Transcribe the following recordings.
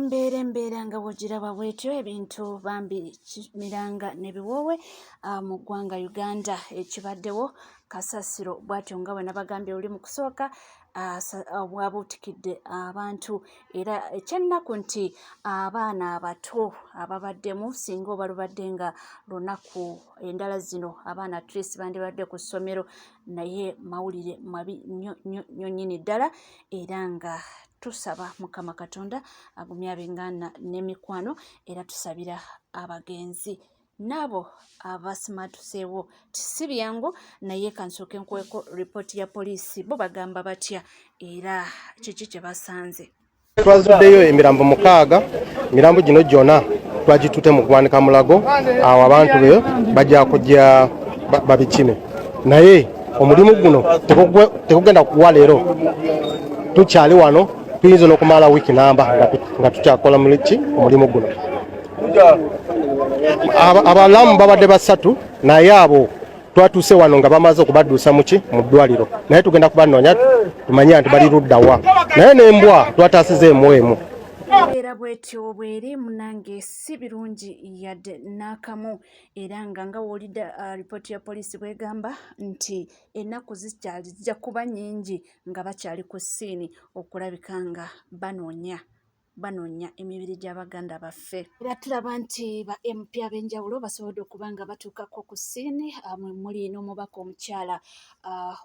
embeera nga bw'ogiraba bw'etyo ebintu bambi miranga ne biwoowe mu ggwanga Uganda ekibaddewo kasasiro bw'atyo nga bwe nabagambye oli mu kusooka bwabuutikidde abantu era ekyennaku nti abaana abato ababaddemu singa oba lubadde nga lunaku endala zino abaana at least bandibadde ku ssomero naye mawulire mabi nnyo nnyini ddala era nga tusaba Mukama Katonda agumye ab'enganda n'emikwano era tusabira abagenzi nabo abasimaatuseewo si byangu naye kansooke nkuweko ripooti ya poliisi bo bagamba batya era kiki kye basanze. Twazuddeyo emirambo 6 emirambo gino gyonna twagitutte mu kuwanika mulago awo abantu be bajja kujja babikime naye omulimu guno tekugenda kuwa leero tukyali wano tuyinza n'okumala wiiki namba nga tukyakola muliki omulimu guno. Abalamu babadde 3 naye abo twatuuse wano nga bamaze okubadduusa mu ddwaliro naye tugenda kubanoonya tumanye nti bali luddawa naye n'embwa twataasizeemu emu. Era bwetyo bweri munange si birungi yadde n'akamu era nga woolidde ripooti ya poliisi bwegamba nti ennaku zijja kuba nnyingi nga bakyali ku ssiini okulabika nga banoonya emibiri gy'abaganda baffe. Era tulaba nti ba MP ab'enjawulo basobodde okuba nga batuukako ku ssiini muli n'omubaka omukyala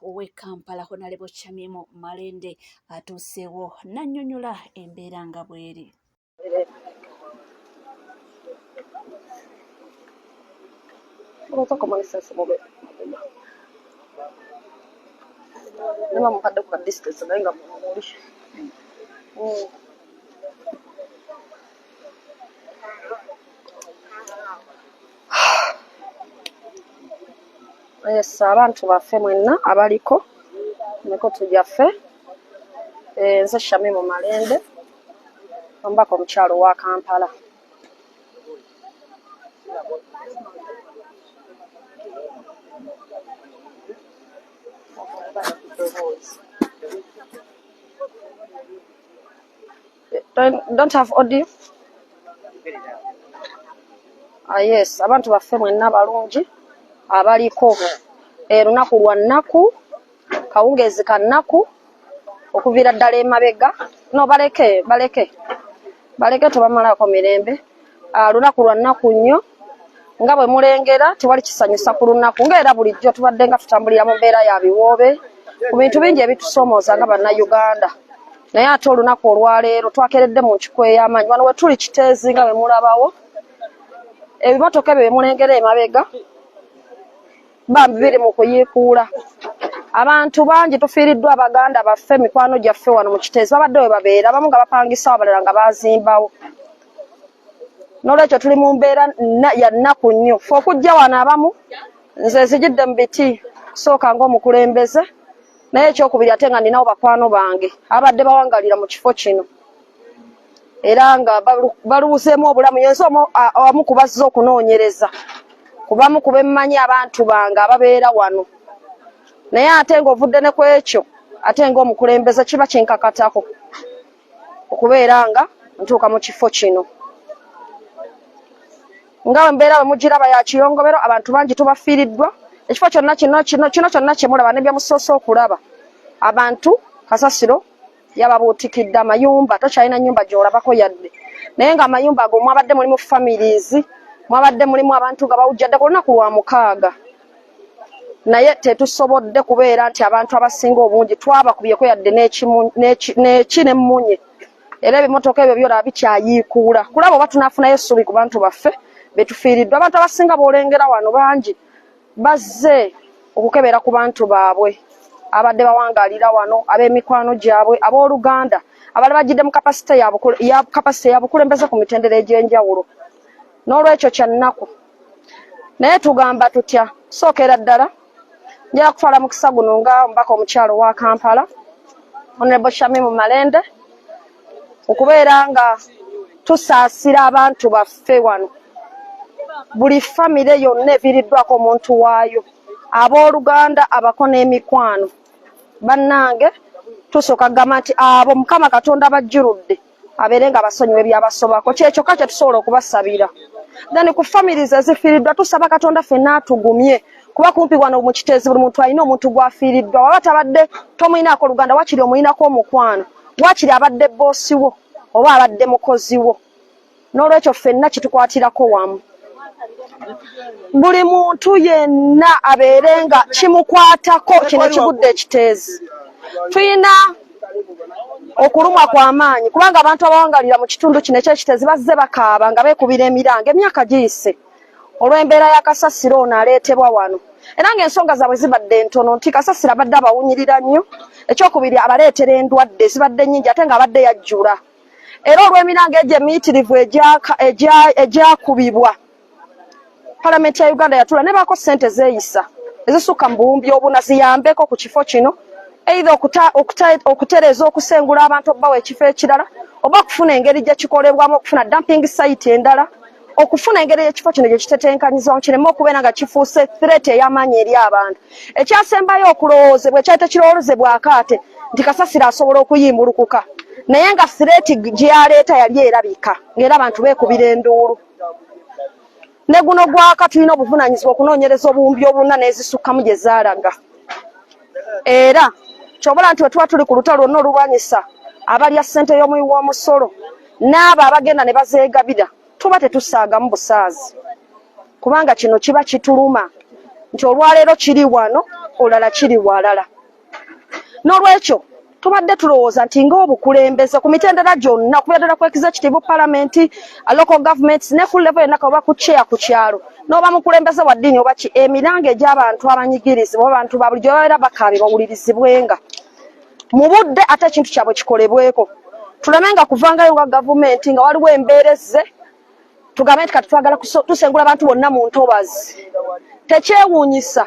ow'e Kampala Honorable Kyamimo Malende atuuseewo n'annyonnyola embeera nga bw'eri. Yes, abantu baffe mwenna abaliko emikoto gyaffe nze Kyamimo Malende omubaka omukyalo wa Kampala. Don't have audio? Yes, abantu baffe mwenna balungi abaliko lunaku lwa nnaku kawungeezi ka nnaku okuviira ddala emabega no baleke tebamalaako mirembe. Lunaku lwa nnaku nnyo nga bwe mulengera tewali kisanyusa ku lunaku ng'era bulijjo tubadde nga tutambulira mu mbeera ya biwoobe ku bintu bingi ebitusoomooza nga bannayuganda naye ate olunaku olwaleero twakeredde mu nkiko ey'amaanyi wano we tuli Kiteezi nga bwe mulabawo ebimotoka ebyo bye mulengera emabega bambi biri mu kuyiikuula. Abantu bangi tufiiriddwa abaganda baffe mikwano gyaffe wano mu Kiteezi babadde we babeera abamu nga bapangisawo abalala nga baazimbawo n'olwekyo tuli mu mbeera ya nnaku nnyo fe okujja wano abamu nze nzijidde mu biti kusooka ng'omukulembeze naye ekyokubiri ate nga ninawo bakwano bange abadde bawangalira mu kifo kino era nga baluuzeemu obulamu yenze omu kubazza okunoonyereza kubamu kubemmanyi abantu bange ababeera wano naye ate ng'ovudde ne ku ekyo ate ng'omukulembeze kiba kinkakatako okubeera nga ntuuka mu kifo kino nga embeera bwe mugiraba ya kiyongobero abantu bangi tubafiiriddwa ekifo kyonna kino kyonna kye mulaba ne bye musoose okulaba abantu kasasiro yababuutikidde amayumba tokyalina nnyumba gy'olabako yadde naye nga amayumba ago mwabadde mulimu families mwabadde mulimu abantu nga bawujjadde ku lunaku lwa 6 naye tetusobodde kubeera nti abantu abasinga obungi twabakubyeko yadde n'eki n'emmunye era ebimotoka ebyo byolaba bikyayiikuula kulaba oba tunaafunayo essuubi ku bantu baffe betufiiriddwa. Abantu abasinga boolengera wano bangi bazze okukebera ku bantu baabwe abadde bawangaalira wano ab'emikwano gyabwe ab'oluganda abali bagidde mu kapasite ya bukulembeze ku mitendera egy'enjawulo n'olwekyo kya nnaku naye tugamba tutya sookera ddala njala kufaala mukisa guno nga omubaka omukyalo wa Kampala Honorable Kyamimo Malende okubeera nga tusaasira abantu baffe wano buli famire yonna eviiriddwako omuntu waayo ab'oluganda abako n'emikwano bannange tusooka kugamba nti abo Mukama Katonda bajjuludde aberenga abasonyiwe byabasobako kyekyo kake tusobola okubasabira then ku families ezifiiriddwa tusaba Katonda ffenna atugumye kuba kumpi wano mu Kiteezi buli muntu alina omuntu gwafiiriddwa waba tabadde tomuyinaako Luganda wakiri omuyinako omukwano wakiri abadde boosi wo oba abadde mukozi wo n'olwekyo ffenna kitukwatirako wamu buli muntu yenna abeerenga kimukwatako kino ekigudde Ekiteezi tuyina okulumwa kw'amaanyi kubanga abantu abawangalira mu kitundu kino eky'Ekiteezi bazze bakaaba nga beekubira emiranga emyaka giyise olw'embeera ya kasasiro ono aleetebwa wano era ng'ensonga zaabwe zibadde ntono nti kasasiro abadde abawunyirira nnyo ekyokubiri abaleetera endwadde zibadde nnyingi ate ng'abadde yajjula era olw'emiranga egyo emiyitirivu egyakubibwa Palamenti ya Uganda yatula ne baako ssente zeeyisa ezisukka mu buwumbi obuna ziyambeko ku kifo kino either okutereeza okusengula abantu obbawa ekifo ekirala oba okufuna engeri gye kikolebwamu okufuna dumping site endala okufuna engeri y'ekifo kino gye kitetenkanyizamu kireme okubeera nga kifuuse threat ey'amaanyi eri abantu ekyasembayo okulowoozebwa ekyali tekirowoozebwako ate nti kasasiro asobola okuyimbulukuka naye nga threat gye yaleeta yali erabika ng'era abantu beekubira enduulu ne guno gwaka tulina obuvunaanyizibwa okunoonyereza obuwumbi obuna n'ezisukkamu gye zaalaga era kyobola nti wetuba tuli ku lutalo lwonna olulwanyisa abalya ssente y'omuwi w'omusolo n'abo abagenda ne bazeegabira tuba tetusaagamu busaazi kubanga kino kiba kituluma nti olwaleero kiri wano olala kiri walala n'olwekyo tubadde tulowooza nti ng'obukulembeze ku mitendera gyonna okubeerera ku executive parliament local governments ne ku level yenna oba ku chair ku kyalo n'oba mukulembeze wa ddiini oba ki emiranga egy'abantu abanyigirizibwa abantu ba bulijjo babeera bakaabe bawulirizibwenga mu budde ate ekintu kyabwe kikolebweko tulemenga kuvangayo nga gavumenti nga waliwo embeerezze tugambe nti kati twagala tusengula abantu bonna mu ntobazi tekyewuunyisa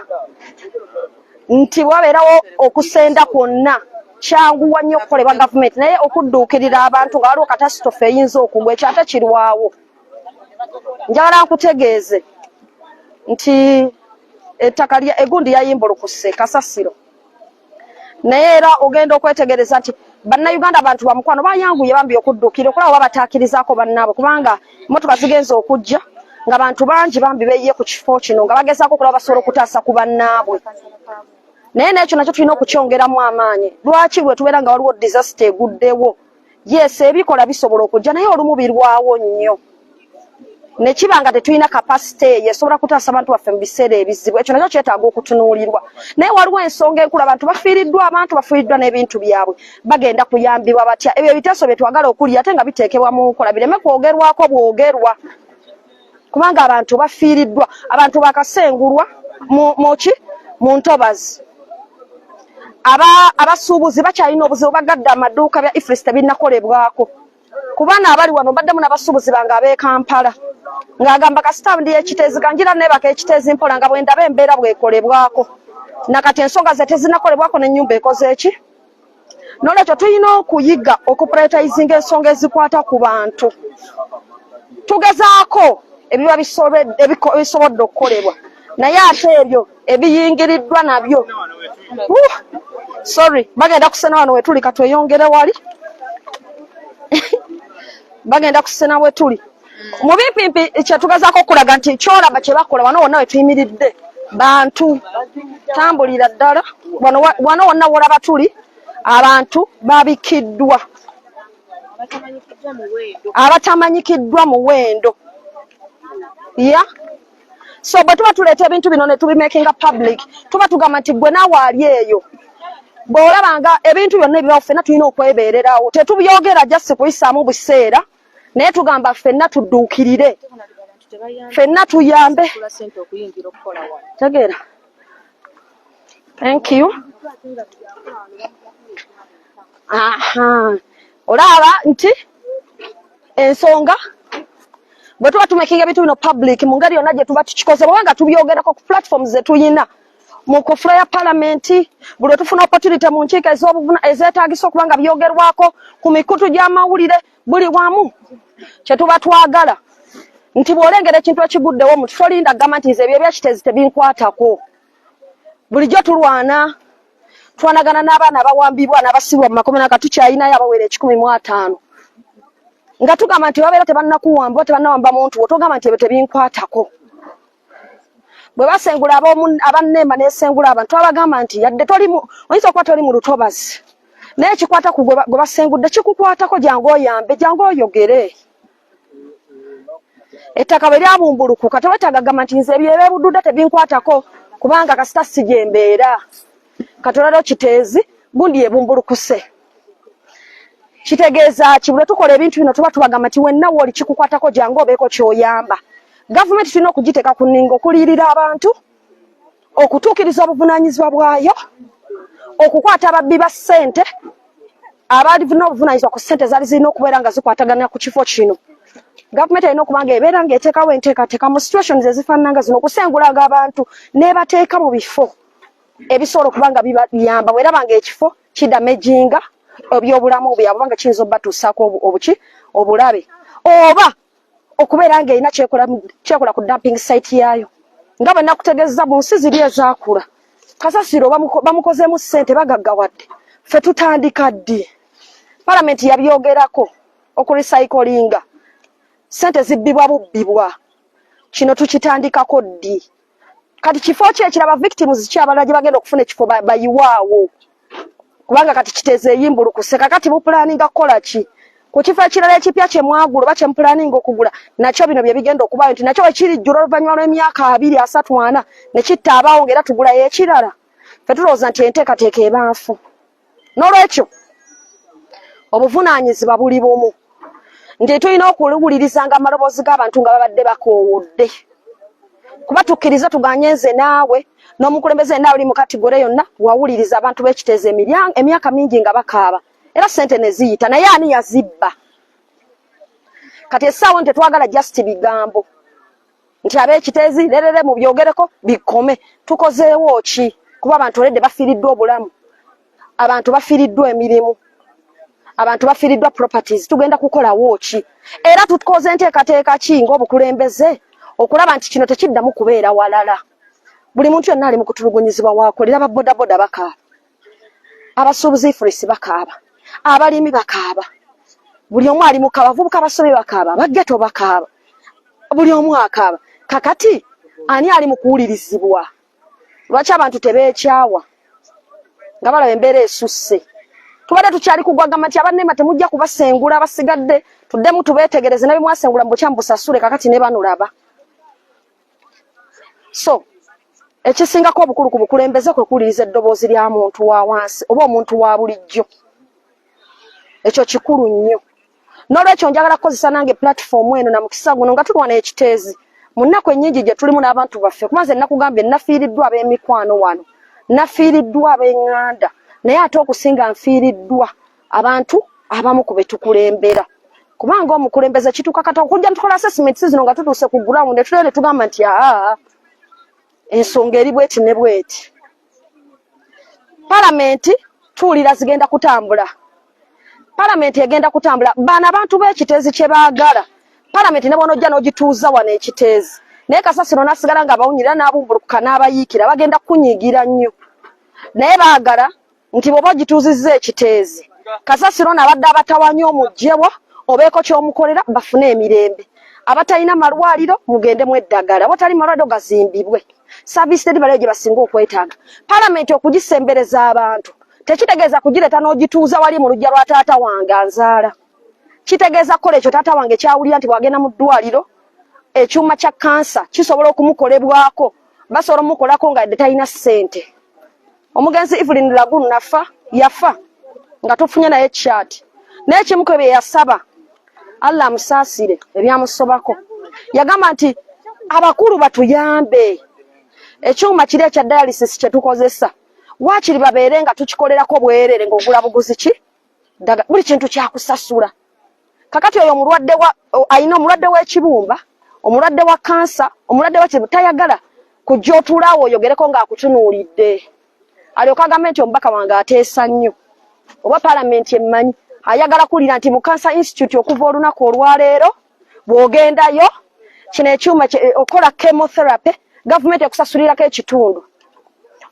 nti wabeerawo okusenda kwonna kyanguwa nnyo okukolebwa gavumenti naye okudduukirira abantu nga waliwo katasitofe eyinza okugwa ekyo ate kirwawo njagala nkutegeeze nti ettaka egundi yayimbulukuse kasasiro naye era ogenda okwetegereza nti bannayuganda abantu bamukwano bayanguye bambi okudduukira okulaba oba bataakirizaako bannaabwe kubanga emmotoka zigenza okujja nga bantu bangi bambi beeyiye ku kifo kino nga bagezaako okulaba basobola okutaasa ku bannaabwe naye n'ekyo nakyo tulina okukyongeramu amaanyi lwaki bwe tubeera nga waliwo disaster eguddewo yes ebikola bisobola okujja naye olumu birwawo nnyo ne kiba nga tetulina kapasite eyo esobola kutaasa abantu baffe mu biseera ebizibu ekyo nakyo kyetaaga okutunuulirwa naye waliwo ensonga enkulu abantu bafiiriddwa n'ebintu byabwe bagenda kuyambibwa batya ebyo ebiteeso bye twagala okulya ate nga biteekebwa mu nkola bireme kwogerwako bwogerwa kubanga abantu bafiiriddwa abantu bakasengulwa mu ntobazi abasuubuzi bakyalina obuzibu bagadde amaduuka bya ifris tebinnakolebwako kubana abali wano baddemu n'abasuubuzi bange ab'e Kampala ng'agamba kasitandi y'Ekiteezi kanjira neebaka Ekiteezi mpola nga bwendaba embeera bwekolebwako nakati ensonga ze tezinakolebwako n'ennyumba ekoze eki n'olwekyo tulina okuyiga okuprioritizing ensonga ezikwata ku bantu tugezaako ebiba bisobodde okukolebwa naye ate ebyo ebiyingiriddwa nabyo sorry bagenda kusena wano wetuli katweyongere wali bagenda kusena wetuli mu bimpimpi kyetugezaako okulaga nti kyolaba kye bakola wano wonna wetuyimiridde bantu tambulira ddala wano wonna wolaba tuli abantu babikiddwa abatamanyikiddwa muwendo ya so bwe tuba tuleeta ebintu bino ne tubimakinga public tuba tugamba nti gwe naawe ali eyo bw'olabanga ebintu byonna ebibawo ffenna tulina okwebeererawo tetubyogera jasi kuyisaamu buseera naye tugamba ffenna tudduukirire ffenna tuyambe tegeera thank you olaba nti ensonga bwe tuba tumakinga ebintu bino public mu ngeri yonna gye tuba tukikoze bwebanga tubyogerako ku platforms ze tuyina mu kufula ya palamenti buli lwe tufuna opportunity mu nkiiko ezeetaagisa okuba nga byogerwako ku mikutu gy'amawulire buli wamu kye tuba twagala nti bw'olengera ekintu ekiguddewo mu tolinda gavumenti ebyo eby'Ekiteezi tebinkwatako bulijjo twanagana n'abaana abawambibwa n'abasibwa mu 10 tukyayinayo abawera 150 nga tugamba nti babeera tebannakuwamba tebannawamba muntu otogamba nti ebyo tebinkwatako bwe basengula abanneema n'esengula abantu abagamba nti yadde oyinza okuba toli mu lutobazi naye ekikwata ku gwe basengudde kikukwatako jangu oyambe jangu oyogere ettaka bwe lyabumbulukuka tewetaaga gamba nti nze ebyo ebyebududde tebinkwatako kubanga kasita si gye mbeera katolero kiteezi gundi yebumbulukuse kitegeeza ki bwe tukola ebintu bino tuba tubagamba nti wenna wooli kikukwatako jangu obeeko ky'oyamba gavumenti tulina okugiteeka ku nninga okuliyirira abantu okutuukiriza obuvunaanyizibwa bwayo okukwata ababbi ba ssente abalina obuvunaanyizibwa ku ssente zaali zirina okubeera nga zikwatagana ku kifo kino gavumenti erina okuba nga ebeera ng'eteekawo enteekateeka mu situations ezifaanana nga zino okusengulaga abantu n'ebateeka mu bifo ebisobola okuba nga bibayamba bweraba ng'ekifo kidamejinga ebyobulamu byabwe nga kiyinza obbatuusaako obulabe oba okubeera ng'erina kyekola ku dumping site yaayo nga bwe nakutegeeza mu nsi ziri ezaakula kasasiro bamukozeemu ssente bagaggawadde ffe tutandika ddi palamenti yabyogerako okurecyclinga ssente zibbibwa bubbibwa kino tukitandikako ddi kati kifo ki ekiraba victims ki abalala gye bagenda okufuna ekifo bayiwaawo kubanga kati kiteeze eyimbulukuse kakati mupulaninga kukola ki ku kifo ekirala ekipya kye mwagula oba kye mupulaninga okugula nakyo bino bye bigenda okubayo nti nakyo wekirijjula oluvannyuma lw'emyaka 2, 3, 4 ne kitta abaawo ng'era tugulayo ekirala ffe tulowooza nti enteekateeka eba nfu n'olwekyo obuvunaanyizibwa buli bumu nti tulina okuwulirizanga amaloboozi g'abantu nga babadde bakoowodde kuba tukkiriza tuganye nze naawe n'omukulembeze naawe oli mu katigore yonna wawuliriza abantu b'ekiteeze emyaka mingi nga bakaaba era ssente ne ziyita naye ani yazibba kati essaawo nti tetwagala just bigambo nti ab'ekiteezi lerere mu byogereko bikome tukozeewo ki kuba abantu oledde bafiiriddwa obulamu abantu bafiiriddwa emirimu abantu bafiiriddwa properties tugenda kukolawo ki era tukoze enteekateeka ki ng'obukulembeze okulaba nti kino tekiddamu kubeera walala buli muntu yonna ali mu kutulugunyizibwa waako era babodaboda bakaaba abasuubuzi ifurisi bakaaba abalimi bakaaba buli omu ali mukaaba abavubuka abasomi bakaaba abageto bakaaba buli omu akaaba kakati ani ali mu kuwulirizibwa lwaki abantu tebeekyawa nga balaba embeera esusse tubadde tukyali kugwagamba nti abanneema temujja kubasengula abasigadde tuddemu tubeetegereze nabe mwasengula mu bukyamu busasule kakati ne banulaba so ekisingako obukulu ku bukulembeze kwe kuwuliriza eddoboozi lya muntu wa wansi oba omuntu wa bulijjo ekyo kikulu nnyo n'olwekyo njagala kukozesa nange platform eno na mukisa guno nga tulwana ekiteezi mu nnaku ennyingi gye tulimu n'abantu baffe kumaze nakugambye nafiiriddwa ab'emikwano wano nafiiriddwa ab'eŋŋanda naye ate okusinga nfiiriddwa abantu abamu ku betukulembera kubanga omukulembeze kitukakata okujja tukola assessment zino nga tutuuse ku ground tulere tugamba nti ensonga eri bweti ne bweti palamenti tuwulira zigenda kutambula palamenti egenda kutambula bana abantu b'ekiteezi kye baagala palamenti ne bw'onojja n'ogituuza wano ekiteezi naye kasasiro nasigala nga bawunyirira n'abumbulukuka n'abayiikira bagenda kunyiigira nnyo naye baagala nti bw'oba ogituuzizza ekiteezi kasasiro n'abadde abatawanya omugjewo obeeko ky'omukolera bafune emirembe abatalina malwaliro mugendemu eddagala abatali malwaliro gazimbibwe saavisi eri balayo gye basinga okwetaaga palamenti okugisembereza abantu tekitegeeza kugireeta n'ogituuza wali mu lujja lwa taata wange anzaala kitegeeza kukola ekyo taata wange kyawulira nti bwagenda mu ddwaliro ekyuma kya kansa kisobola okumukolebwako basobola omukolako nga yadde talina ssente omugenzi Evelyn Lagun yafa nga tufunye naye chat naye kimu kwe bye yasaba Allah amusaasire ebyamusobako yagamba nti abakulu batuyambe ekyuma kiri ekya dialysis kye tukozesa waakiri babeere nga tukikolerako bwerere ng'ogula buguzi ki buli kintu kyakusasula kakati oyo omulwadde ayina omulwadde w'ekibumba omulwadde wa kansa omulwadde w'ekibu tayagala kujja otuulaawo oyogereko ng'akutunuulidde alyoka agambe nti omubaka wange ateesa nnyo oba palamenti emmanyi ayagala kuwulira nti mu Cancer Institute okuva olunaku olwaleero bw'ogendayo kino ekyuma okola chemotherapy gavumenti ekusasulirako ekitundu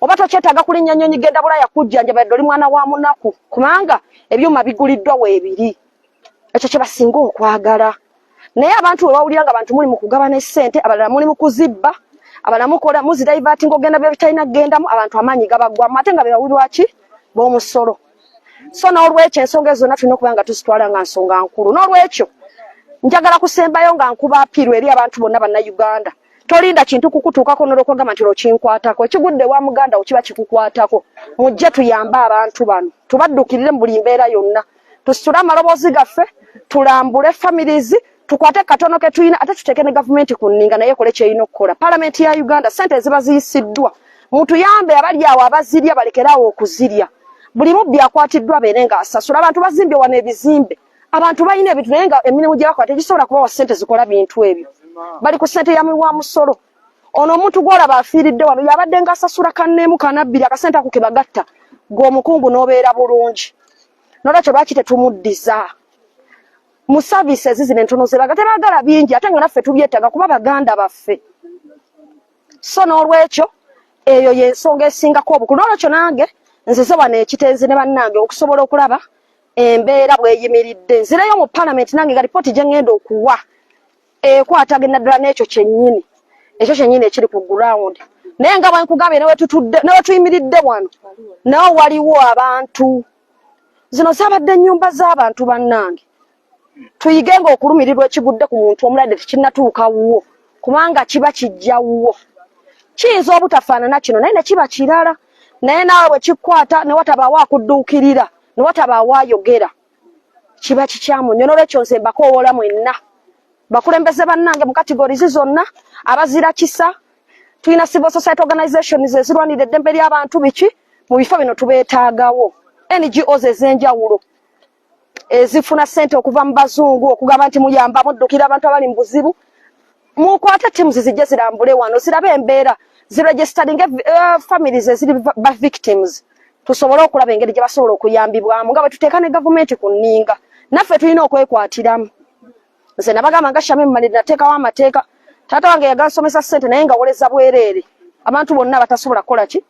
oba tokyetaaga kulinnya nnyonyi genda bulaya kujjanjaba yadde oli mwana wa munaku kubanga ebyuma biguliddwa weebiri ekyo kye basinga okwagala. Naye abantu we bawulira nga abantu muli mu kugabana essente, abalala muli mu kuzibba, abalala mukola muzidivati ng'ogenda bye bitalina kugendamu, abantu amaanyi gabagwamu ate nga be bawulirwa ki b'omusolo. So n'olwekyo ensonga ezo zonna tulina okuba nga tuzitwala nga nsonga nkulu. N'olwekyo njagala kusembayo nga nkuba apiirwa eri abantu bonna bannayuganda. Tolinda kintu kukutuukako n'olwokugamba nti lokinkwatako. Ekigudde wa muganda wo kiba kikukwatako. Mujje tuyambe abantu bano. Tubaddukirire mu buli mbeera yonna. Tusitule amaloboozi gaffe, tulambule families, tukwate katono ke tulina ate tuteeke ne gavumenti ku nninga naye ekole ky'erina okukola. Paalamenti ya Uganda ssente ziba ziyisiddwa. Mutuyambe abali awo abazirya balekeraawo okuzirya. Buli mubbi akwatiddwa beere nga asasula. Abantu bazimbye wano ebizimbe. Abantu balina ebintu naye nga emirimu gye bakola tegisobola kubawa ssente zikola bintu ebyo. Bali ku ssente ya wa musolo. Ono omuntu gw'olaba afiiridde wano yabadde nga asasula kanneemu kanabbiri akasente ako ke bagatta ng'omukungu n'obeera bulungi. N'olwekyo lwaki tetumuddiza? Mu services zino entono ze tebaagala bingi ate nga naffe tubyetaaga kuba baganda baffe. So n'olwekyo eyo y'ensonga esingako obukulu. N'olwekyo nange nzize wano ekitenzi ne bannange okusobola okulaba embeera bw'eyimiridde. Nzireyo mu paalamenti nange nga lipooti gye ngenda okuwa ekwatagana ddala n'ekyo kyennyini. Ekyo kyennyini ekiri ku ground. Naye nga bwe nkugambye ne we tuyimiridde wano nawo waliwo abantu. Zino zaabadde nnyumba z'abantu bannange. Tuyigenga okulumirirwa ekigudde ku muntu omulwadde tekinnatuuka wuwo kubanga kiba kijja wuwo. Kiyinza obutafaanana kino naye ne kiba kirala. Naye naawe bwe kikwata ne watabaawo akudduukirira ne watabaawo ayogera kiba kikyamu nnyo. N'olwekyo nze mbakoowoola mwenna bakulembeze bannange mu categories zonna abazira kisa. Tulina civil society organizations ezirwanira eddembe ly'abantu biki mu bifo bino tubeetaagawo. NGOs ez'enjawulo ezifuna ssente okuva mu bazungu okugamba nti muyamba muddukira abantu abali mu buzibu. Mukwate ttiimu zijje zirambule wano zirabe embeera ziregistering families eziri ba victims. Tusobole okulaba engeri gye basobola okuyambibwamu nga bwe tuteeka ne gavumenti ku nninga. Naffe tulina okwekwatiramu. Nze nabagamba nga Shamim Maliri nateekawo amateeka. Taata wange yagansomesa ssente naye nga woleza bwereere. Abantu bonna batasobola kukola ki?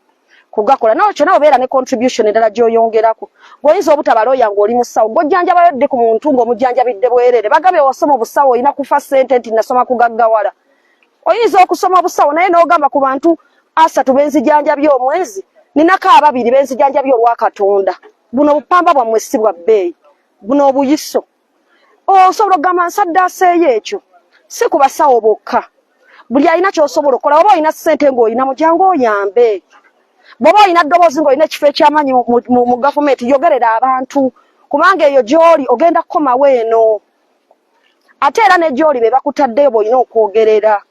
Kugakola. N'olwekyo nawe beera ne contribution endala gy'oyongerako. Bw'oyinza obutaba looya ng'oli mu ssawo ng'ojjanjabayo dde ku muntu ng'omujjanjabidde bwereere. Bagambye wasoma obusawo olina kufa ssente nti nasoma kugaggawala. Oyinza okusoma obusawo naye n'ogamba ku bantu 3 benzijjanjabye omwezi. Ninako 2 benzijjanjabye olwa Katonda. Buno bupamba bwammwe si bwa bbeeyi. Buno obuyiso. Osobola okugamba nsadde aseeyo ekyo. Si ku basawo bokka. Buli alina ky'osobola okukola. Oba olina ssente ng'olina mujjangu oyambe. Bw'oba olina ddoboozi ng'olina ekifo eky'amaanyi mu gavumenti yogerera abantu kubanga eyo gy'oli ogenda kukomawo eno. Ate era ne gy'oli be bakutaddeyo bw'olina okwogerera.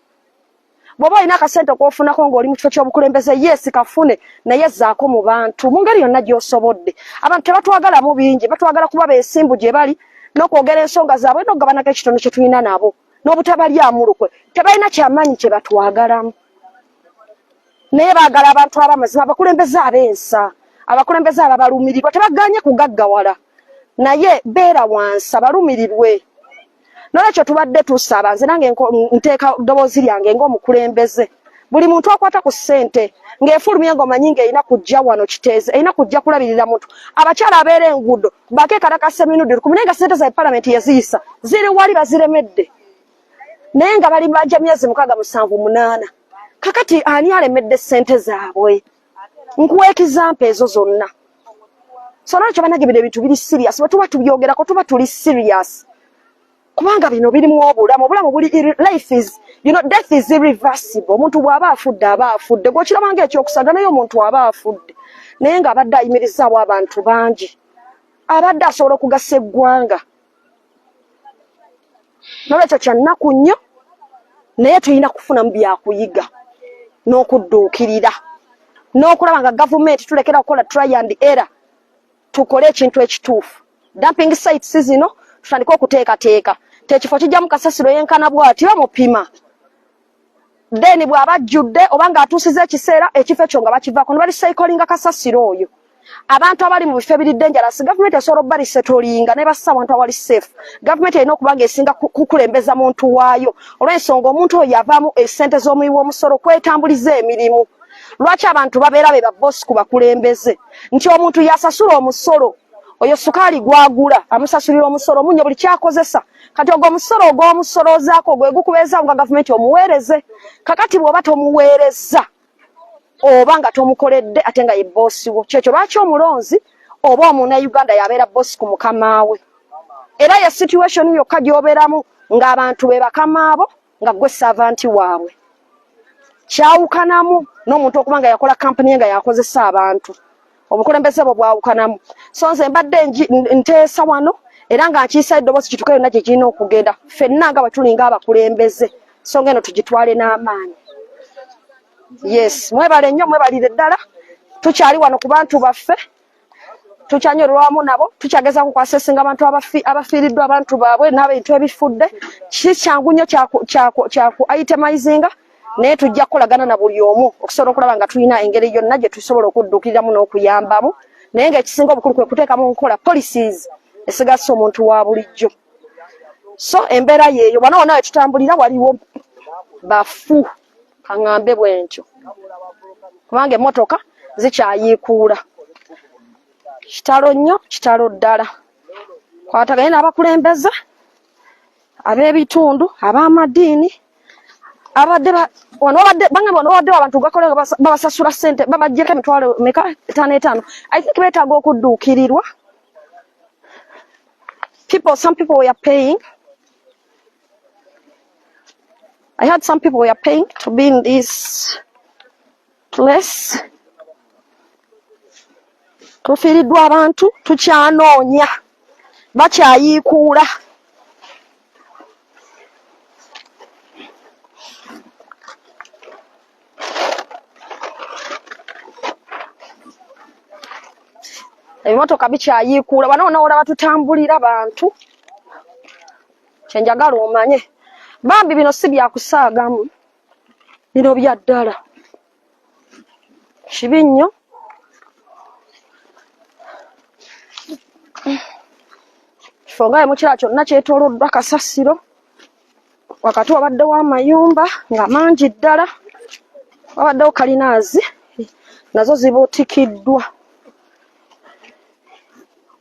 Bw'oba olina akasente k'ofunako ng'oli mu kifo ky'obukulembeze yes kafune naye zzaako mu bantu mu ngeri yonna gy'osobodde. Abantu tebatwagalamu bingi batwagala kuba beesimbu gye bali n'okwogera ensonga zaabwe n'okugabanako ekitono kye tulina nabo n'obutabalyamu lukwe. Tebalina kyamaanyi kye batwagalamu. Naye baagala abantu abamazima abakulembeze ab'ensa abakulembeze ababalumirirwa tebaganye kugaggawala naye beera wansi abalumirirwe. N'olwekyo tubadde tusaba nze nange nteeka ddoboozi lyange ng'omukulembeze buli muntu akwata ku ssente ng'efulumye ng'omanyi ng'erina kujja wano kiteeze erina kujja kulabirira muntu. Abakyala abeera enguudo bakeekatakasa emirundi 10 naye nga ssente za paalamenti yaziyisa ziri wali baziremedde naye nga bali bajja myezi 6, 7, 8. Kakati ani alemedde ssente zaabwe? Nkuwa ekizampa ezo zonna. So n'olwekyo bannange bino ebintu biri serious. Bwe tuba tubyogerako tuba tuli serious. Kubanga bino birimu obulamu buli life is death is irreversible. Omuntu bw'aba afudde aba afudde. Gw'okirabanga ekyokusaga naye omuntu aba afudde. Naye ng'abadde ayimirizaawo abantu bangi. Abadde asobola okugasa eggwanga. N'olwekyo kya nnaku nnyo naye tulina kufunamu byakuyiga n'okudduukirira n'okulaba nga gavumenti tulekera okukola try and error tukole ekintu ekituufu. Dumping sites zino tutandika okuteekateeka tekifo kijjamu kasasiro yenkana bw'ati bamupima then bw'aba ajjudde oba ng'atuusiza ekiseera ekifo ekyo nga bakivaako ne balisaikolinga kasasiro oyo. Abantu abali mu bifo ebiri dangerous gavumenti esobola obalisettolinga ne bassa abantu awali safe. Gavumenti erina okuba ng'esinga kukulembeza muntu waayo olw'ensonga omuntu oyo yavaamu essente z'omuwi w'omusolo kwetambuliza emirimu. Lwaki abantu babeera be babbosi ku bakulembeze nti omuntu yasasula omusolo oyo sukaali gwagula amusasulira omusolo omunyo buli kyakozesa kati ogwo omusolo ogw'omusolozaako gwe gukubeeza nga gavumenti omuweereze kakati bw'oba tomuweereza oba nga tomukoledde ate nga ye boosi wo kyekyo lwaki omulonzi oba omunnayuganda yabeera boosi ku mukama we era ye situation yokka gy'obeeramu ng'abantu be bakamaabo nga gwe saavanti waabwe kyawukanamu n'omuntu okuba nga yakola kampani nga yakozesa abantu obukulembeze bwe bwawukanamu so nze mbadde nteesa wano era nga nkiisa eddoboozi kituuka yonna gye kirina okugenda ffenna nga bwe tulinga abakulembeze so ngeno tugitwale n'amaanyi yes mwebale nnyo mwebalire ddala tukyali wano ku bantu baffe tukyanyolwamu nabo tukyagezaako kwasesinga abantu abafiiriddwa abantu baabwe n'ebintu ebifudde kikyangu nnyo kyaku itemizinga naye tujja kukolagana na buli omu okusobola okulaba nga tulina engeri yonna gye tusobola okudduukiriramu n'okuyambamu naye ng'ekisinga obukulu kwe kuteekamu nkola policies esigasa omuntu wa bulijjo so embeera yeeyo wano wonna we tutambulira waliwo bafu kaŋŋambe bwentyo kubanga emmotoka zikyayiikuula kitalo nnyo kitalo ddala kwataganye n'abakulembeze ab'ebitundu ab'amadiini abadde abantu gakola babasasula ssente babaggyeko emitwalo meka 5 I think beetaaga okudduukirirwa some people were paying I heard some people were paying to be in this place tufiiriddwa abantu tukyanoonya bakyayiikuula ebimotoka bikyayiikuula bano wonna batutambulira bantu kyenjagala omanye bambi bino si byakusaagamu bino bya ddala kibi nnyo kifo nga mukira kyonna kyetooloddwa kasasiro wakati wabaddewo amayumba nga mangi ddala wabaddewo kalinaazi nazo zibuutikiddwa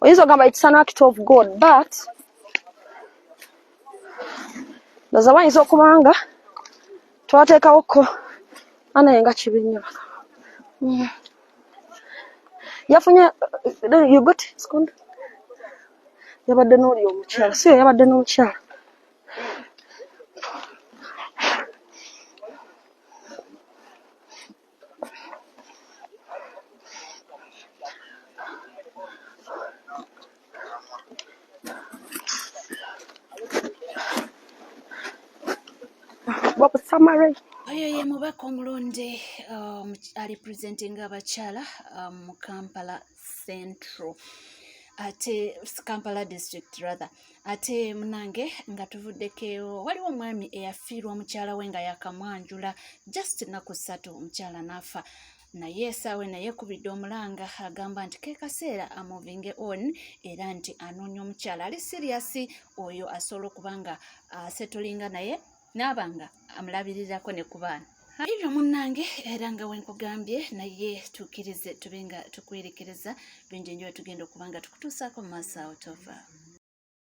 oyinza ogamba it's an act of God but ndoza bayinza okuba nga twateekawoko anaye nga kibi nnyo yafunye you got yabadde n'oli omukyala si yabadde n'omukyala oyo ye mubaka omulonde ali presenting abakyala mu Kampala Central ate Kampala district rather ate munange nga tuvuddeko waliwo omwami eyafiirwa mukyala we nga yakamwanjula just ennaku 3 omukyala n'afa naye esaawe naye kubidde omulanga agamba nti ke kaseera amovinge on era nti anoonya omukyala ali siriyasi oyo asobola okuba nga asetolinga naye n'abanga amulabirirako ne ku baana ebyo munnange era nga wenkugambye naye tukkirize tube nga tukwerekereza bingi nnyo tugenda okuba nga tukutuusaako mu maaso awo tova